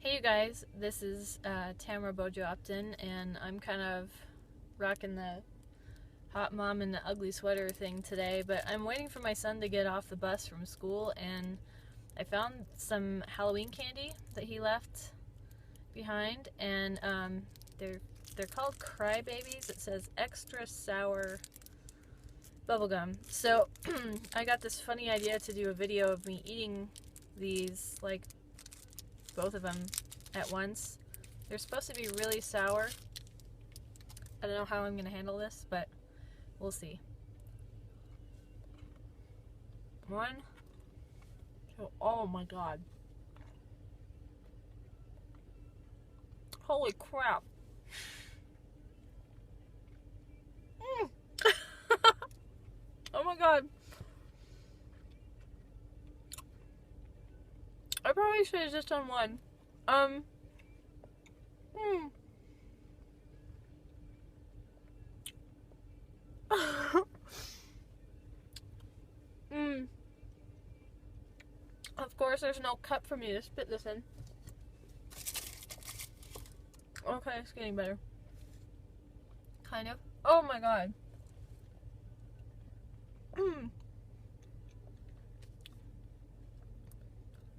Hey you guys, this is Tamara Bojo Upton, and I'm kind of rocking the hot mom in the ugly sweater thing today, but I'm waiting for my son to get off the bus from school, and I found some Halloween candy that he left behind, and they're called Crybabies. It says extra sour bubblegum. So I got this funny idea to do a video of me eating these, like, both of them at once. They're supposed to be really sour. I don't know how I'm going to handle this, but we'll see. One, two, oh my god. Holy crap. Oh my god. I probably should have just done one. Mm. mm. Of course, there's no cup for me to spit this in. Okay, it's getting better. Kind of. Oh my god.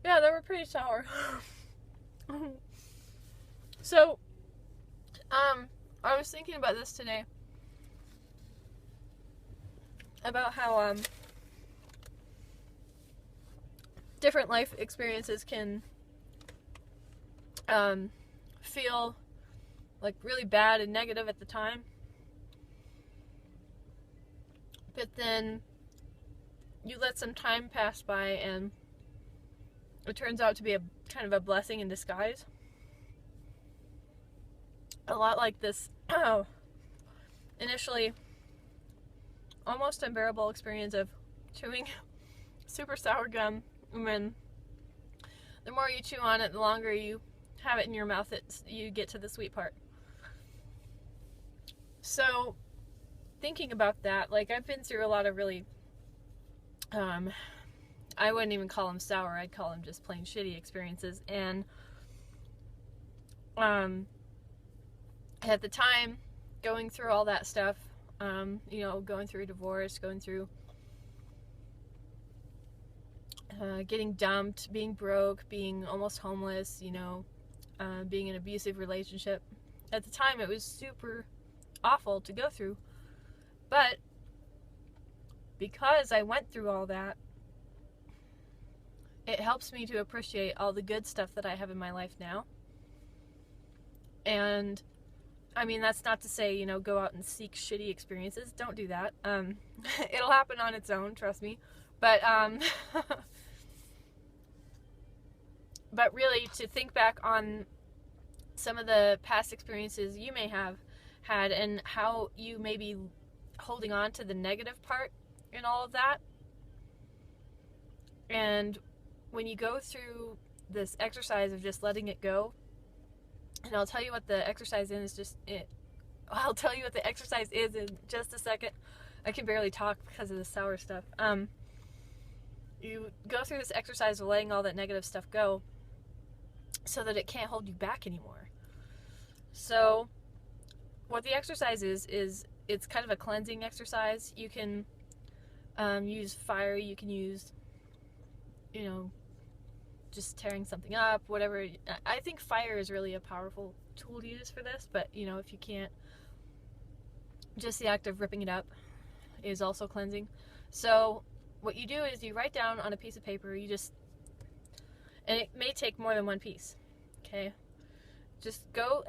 Yeah, they were pretty sour. So, I was thinking about this today. About how, different life experiences can, feel, like, really bad and negative at the time. But then, you let some time pass by and it turns out to be a kind of a blessing in disguise. A lot like this initially almost unbearable experience of chewing super sour gum, and then the more you chew on it, the longer you have it in your mouth, you get to the sweet part. So thinking about that, like, I've been through a lot of really I wouldn't even call them sour, I'd call them just plain shitty experiences. And at the time, going through all that stuff, going through divorce, going through getting dumped, being broke, being almost homeless, being in an abusive relationship. At the time, it was super awful to go through. But because I went through all that, it helps me to appreciate all the good stuff that I have in my life now. And I mean, that's not to say, go out and seek shitty experiences. Don't do that. It'll happen on its own, trust me. But but really, to think back on some of the past experiences you may have had and how you may be holding on to the negative part in all of that. And when you go through this exercise of just letting it go, and I'll tell you what the exercise is I'll tell you what the exercise is in just a second. I can barely talk because of the sour stuff. You go through this exercise of letting all that negative stuff go so that it can't hold you back anymore. So what the exercise is it's kind of a cleansing exercise. You can use fire, you can use, just tearing something up, whatever. I think fire is really a powerful tool to use for this, but if you can't, just the act of ripping it up is also cleansing. So what you do is you write down on a piece of paper, and it may take more than one piece, okay? Just go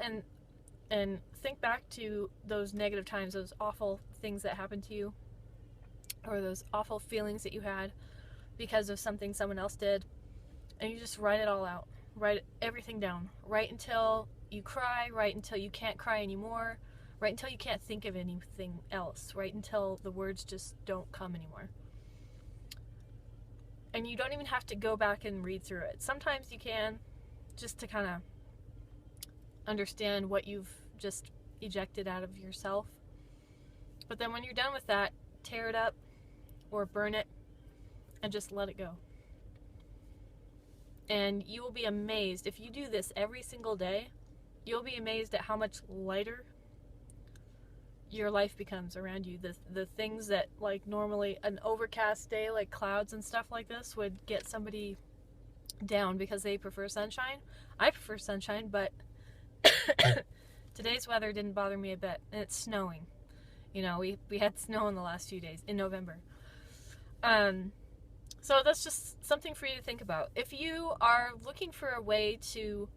and think back to those negative times, those awful things that happened to you, or those awful feelings that you had because of something someone else did. And you just write it all out. Write everything down. Write until you cry. Write until you can't cry anymore. Write until you can't think of anything else. Write until the words just don't come anymore. And you don't even have to go back and read through it. Sometimes you can, just to kind of understand what you've just ejected out of yourself. But then when you're done with that, tear it up or burn it and just let it go. And you will be amazed. If you do this every single day, you'll be amazed at how much lighter your life becomes around you. The things that, like, normally an overcast day, like clouds and stuff like this, would get somebody down because they prefer sunshine. I prefer sunshine, but today's weather didn't bother me a bit. And it's snowing. You know, we had snow in the last few days in November. So that's just something for you to think about. If you are looking for a way to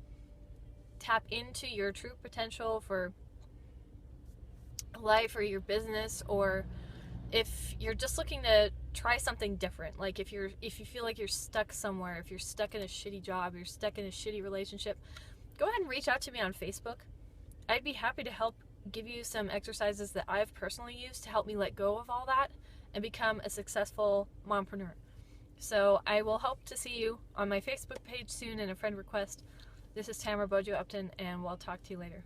tap into your true potential for life or your business, or if you're just looking to try something different, like if you feel like you're stuck somewhere, if you're stuck in a shitty job, you're stuck in a shitty relationship, go ahead and reach out to me on Facebook. I'd be happy to help give you some exercises that I've personally used to help me let go of all that and become a successful mompreneur. So I will hope to see you on my Facebook page soon in a friend request. This is Tamara Bojo Upton, and we'll talk to you later.